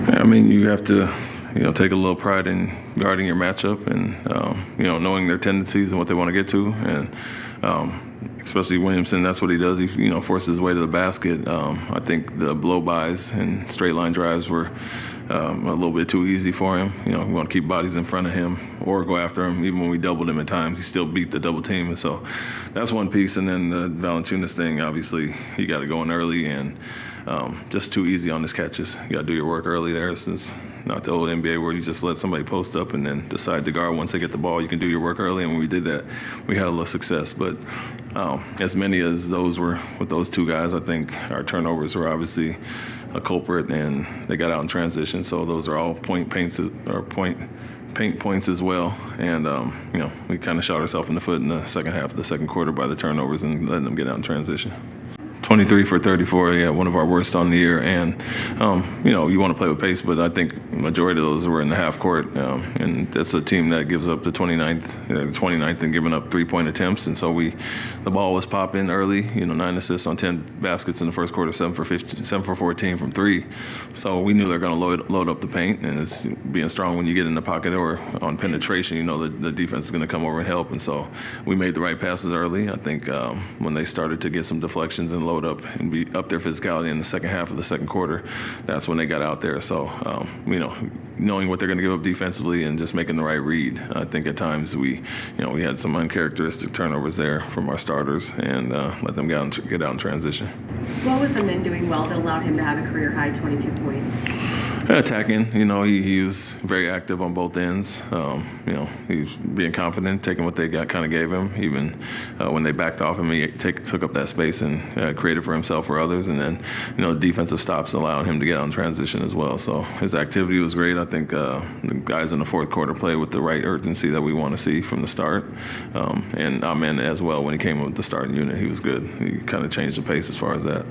I mean, you have to, take a little pride in guarding your matchup and, knowing their tendencies and what they want to get to. And especially Williamson, that's what he does. He, forces his way to the basket. I think the blow-bys and straight-line drives were a little bit too easy for him. We want to keep bodies in front of him or go after him. Even when we doubled him at times, he still beat the double team. And so that's one piece. And then the Valanciunas thing, obviously, he got to go in early and just too easy on his catches. You got to do your work early there. Since not the old NBA where you just let somebody post up and then decide to guard once they get the ball. You can do your work early, and when we did that, we had a little success. But as many as those were with those two guys, I think our turnovers were obviously a culprit, and they got out in transition. So those are all paint points as well. And, we kind of shot ourselves in the foot in the second half of the second quarter by the turnovers and letting them get out in transition. 23 for 34, yeah, one of our worst on the year. And, you want to play with pace, but I think the majority of those were in the half court. And that's a team that gives up the 29th and giving up three-point attempts. And so the ball was popping early, 9 assists on 10 baskets in the first quarter, 7 for 14 from three. So we knew they were going to load up the paint, and it's being strong when you get in the pocket or on penetration, the defense is going to come over and help. And so we made the right passes early. I think when they started to get some deflections and load up and be up their physicality in the second half of the second quarter, that's when they got out there. So, knowing what they're going to give up defensively and just making the right read. I think at times we had some uncharacteristic turnovers there from our starters and let them get out in transition. What was Amen doing well that allowed him to have a career-high 22 points? Attacking, he was very active on both ends. He was being confident, taking what they kind of gave him. Even when they backed off him, he took up that space and created for himself or others. And then, defensive stops allowing him to get on transition as well. So his activity was great. I think the guys in the fourth quarter played with the right urgency that we want to see from the start. And Amen as well, when he came with the starting unit, he was good. He kind of changed the pace as far as that.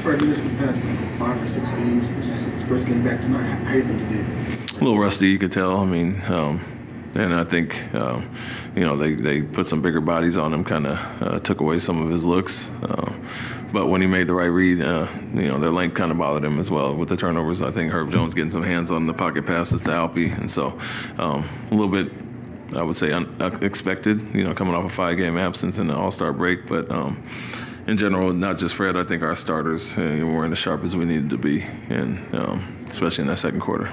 For the past 5 or 6 games, this was his first game back tonight. How do you think he did? A little rusty, you could tell. And I think, they put some bigger bodies on him, kind of took away some of his looks. But when he made the right read, their length kind of bothered him as well with the turnovers. I think Herb Jones getting some hands on the pocket passes to Alpy. And so a little bit, I would say, unexpected, coming off a 5-game absence in the All-Star break. But in general, not just Fred, I think our starters weren't as sharp as we needed to be, and especially in that second quarter.